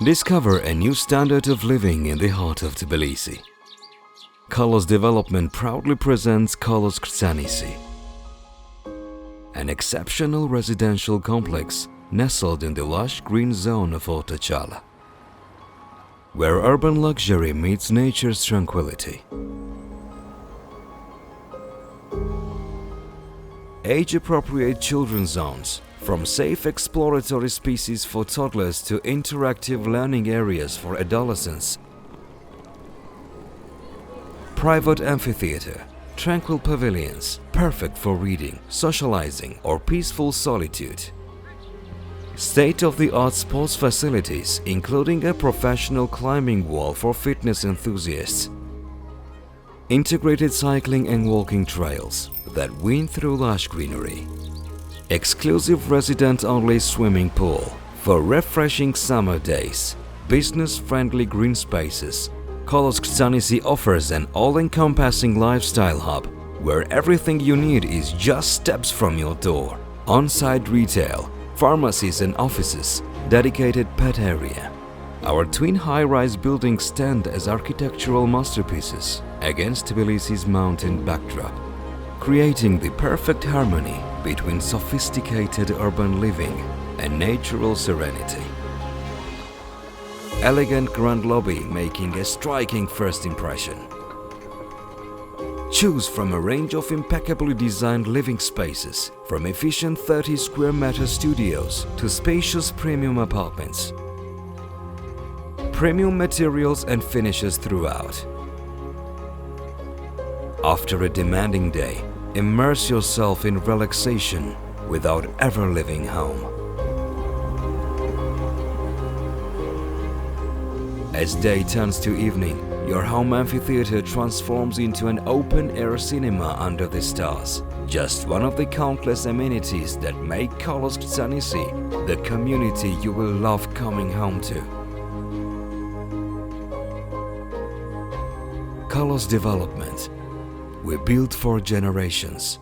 Discover a new standard of living in the heart of Tbilisi. Coloss Development proudly presents Coloss Krtsanisi, an exceptional residential complex nestled in the lush green zone of Ortachala, where urban luxury meets nature's tranquility. Age-appropriate children's zones, from safe exploratory species for toddlers to interactive learning areas for adolescents. Private amphitheater, tranquil pavilions, perfect for reading, socializing or peaceful solitude. State-of-the-art sports facilities, including a professional climbing wall for fitness enthusiasts. Integrated cycling and walking trails that wind through lush greenery. Exclusive resident-only swimming pool for refreshing summer days. Business-friendly green spaces. Coloss Krtsanisi offers an all-encompassing lifestyle hub where everything you need is just steps from your door. On-site retail, pharmacies and offices, dedicated pet area. Our twin high-rise buildings stand as architectural masterpieces against Tbilisi's mountain backdrop, creating the perfect harmony between sophisticated urban living and natural serenity. Elegant grand lobby making a striking first impression. Choose from a range of impeccably designed living spaces, from efficient 30 square meter studios to spacious premium apartments. Premium materials and finishes throughout. After a demanding day, immerse yourself in relaxation without ever leaving home. As day turns to evening, your home amphitheater transforms into an open-air cinema under the stars. Just one of the countless amenities that make Coloss Krtsanisi the community you will love coming home to. Coloss Development. We build for generations.